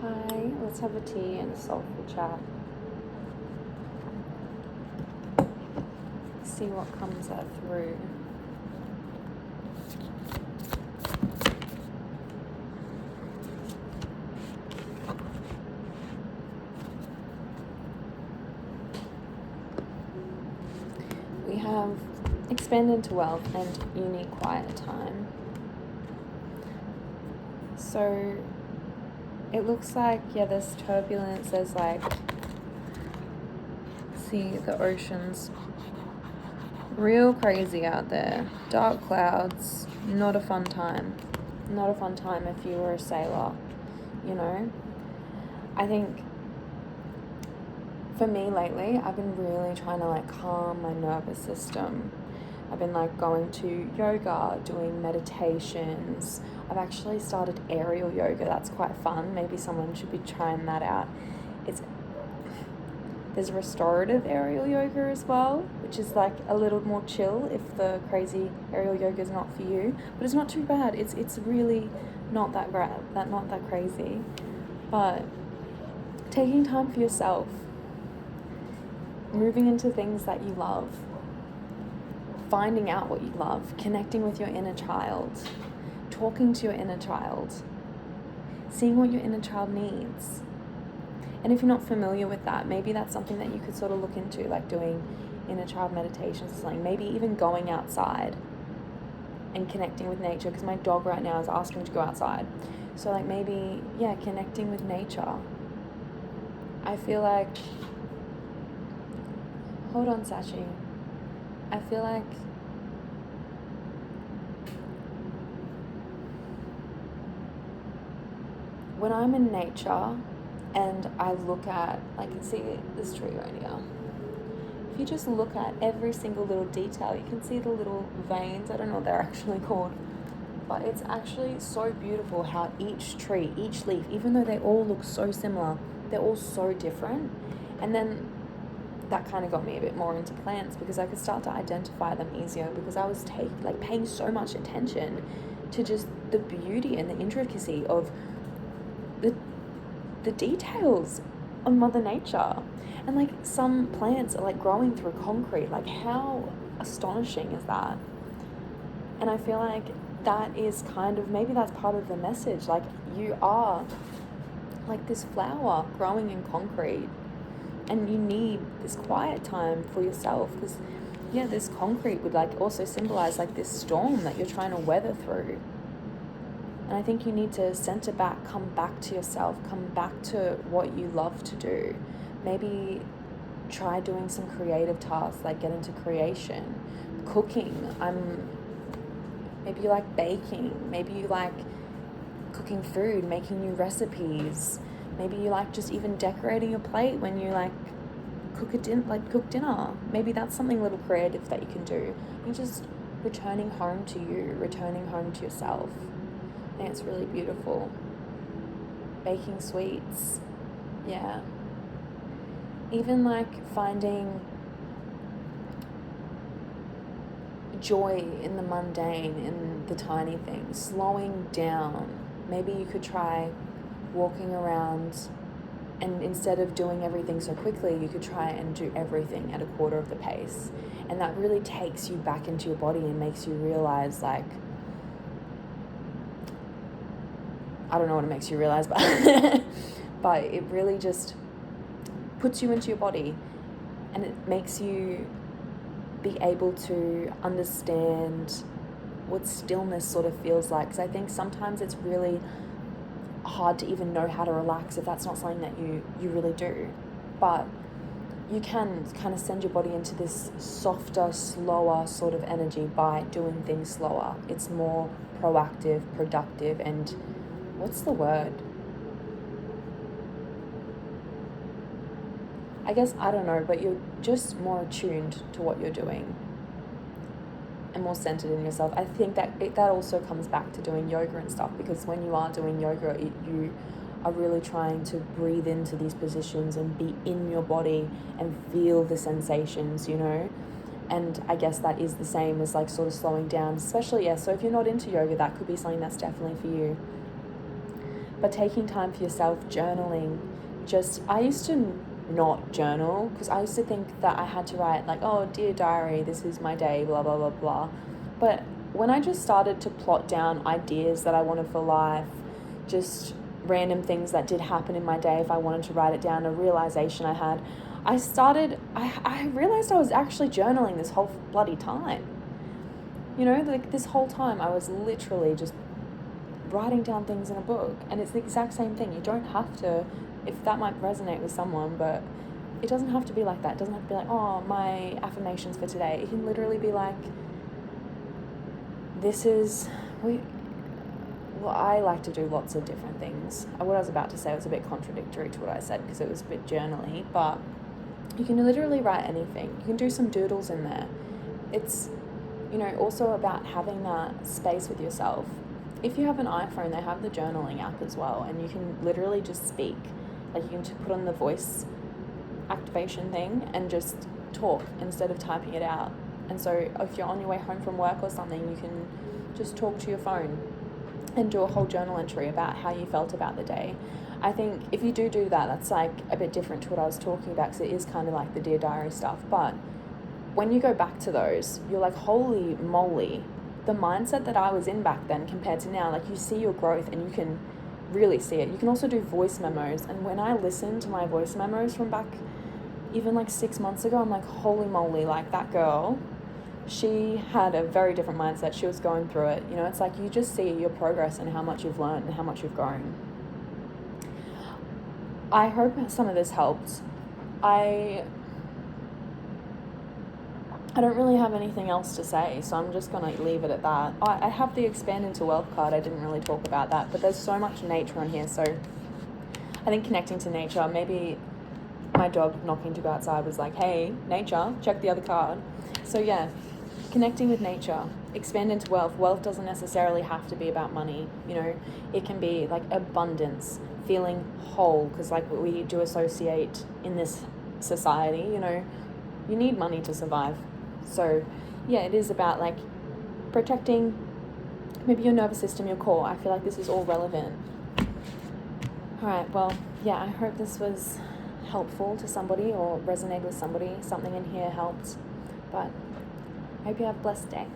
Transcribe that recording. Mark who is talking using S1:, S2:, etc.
S1: Hi, let's have a tea and a soulful chat. See what comes out through. We have expand into wealth and unique quiet time. So it looks like, there's turbulence, there's see the oceans real crazy out there. Dark clouds, not a fun time. Not a fun time if you were a sailor, I think for me lately, I've been really trying to calm my nervous system. I've been going to yoga, doing meditations. I've actually started aerial yoga. That's quite fun. Maybe someone should be trying that out. There's restorative aerial yoga as well, which is a little more chill if the crazy aerial yoga is not for you. But it's not too bad. It's really not that crazy. But taking time for yourself, moving into things that you love, finding out what you love, connecting with your inner child, talking to your inner child, seeing what your inner child needs. And if you're not familiar with that, maybe that's something that you could sort of look into, doing inner child meditations or something. Maybe even going outside and connecting with nature, because my dog right now is asking to go outside. So maybe, connecting with nature. I feel hold on, Sachi. I feel when I'm in nature and I look at, see this tree right here. If you just look at every single little detail, you can see the little veins. I don't know what they're actually called, but it's actually so beautiful how each tree, each leaf, even though they all look so similar, they're all so different. And then that kind of got me a bit more into plants, because I could start to identify them easier, because I was paying so much attention to just the beauty and the intricacy of the details on Mother Nature. And some plants are growing through concrete. How astonishing is that? And I feel that is kind of, maybe that's part of the message. You are this flower growing in concrete, and you need this quiet time for yourself, because this concrete would also symbolize this storm that you're trying to weather through. And I think you need to center back, come back to yourself, come back to what you love to do. Maybe try doing some creative tasks, get into creation, cooking. Maybe you like baking. Maybe you like cooking food, making new recipes. Maybe you like just even decorating your plate when you cook dinner. Maybe that's something a little creative that you can do. You're just returning home to you, returning home to yourself. I think it's really beautiful. Baking sweets, even finding joy in the mundane, in the tiny things, slowing down. Maybe you could try walking around, and instead of doing everything so quickly, you could try and do everything at a quarter of the pace. And that really takes you back into your body and makes you realize I don't know what it makes you realize, but but it really just puts you into your body, and it makes you be able to understand what stillness sort of feels like. Because I think sometimes it's really hard to even know how to relax if that's not something that you really do. But you can kind of send your body into this softer, slower sort of energy by doing things slower. It's more proactive, productive, and what's the word? I guess, I don't know, but you're just more attuned to what you're doing and more centered in yourself. I think that that also comes back to doing yoga and stuff, because when you are doing yoga, you are really trying to breathe into these positions and be in your body and feel the sensations, And I guess that is the same as sort of slowing down, especially, so if you're not into yoga, that could be something that's definitely for you. But taking time for yourself, journaling, I used to not journal because I used to think that I had to write like, oh, dear diary, this is my day, blah, blah, blah, blah. But when I just started to plot down ideas that I wanted for life, just random things that did happen in my day, if I wanted to write it down, a realization I had, I realized I was actually journaling this whole bloody time. You know, like this whole time I was literally just writing down things in a book, and it's the exact same thing. You don't have to, if that might resonate with someone, but it doesn't have to be like that. It doesn't have to be like, oh, my affirmations for today. It can literally be like, I like to do lots of different things. What I was about to say was a bit contradictory to what I said because it was a bit journaly, but you can literally write anything. You can do some doodles in there. It's, also about having that space with yourself. If you have an iPhone, they have the journaling app as well, and you can literally just speak. Like you can put on the voice activation thing and just talk instead of typing it out. And so if you're on your way home from work or something, you can just talk to your phone and do a whole journal entry about how you felt about the day. I think if you do that, that's like a bit different to what I was talking about because it is kind of like the Dear Diary stuff. But when you go back to those, you're like, holy moly, the mindset that I was in back then compared to now, like you see your growth and you can really see it. You can also do voice memos. And when I listen to my voice memos from back even like 6 months ago, I'm like, holy moly, like that girl, she had a very different mindset. She was going through it. It's like you just see your progress and how much you've learned and how much you've grown. I hope some of this helped. I don't really have anything else to say, so I'm just going to leave it at that. I have the Expand into Wealth card. I didn't really talk about that, but there's so much nature on here, so I think connecting to nature, maybe my dog knocking to go outside was like, hey, nature, check the other card. So yeah, connecting with nature, expand into wealth. Wealth doesn't necessarily have to be about money. It can be like abundance, feeling whole, because like we do associate in this society, you need money to survive. So yeah, it is about like protecting maybe your nervous system, your core. I feel like this is all relevant. All right, well, yeah, I hope this was helpful to somebody or resonate with somebody. Something in here helped. But I hope you have a blessed day.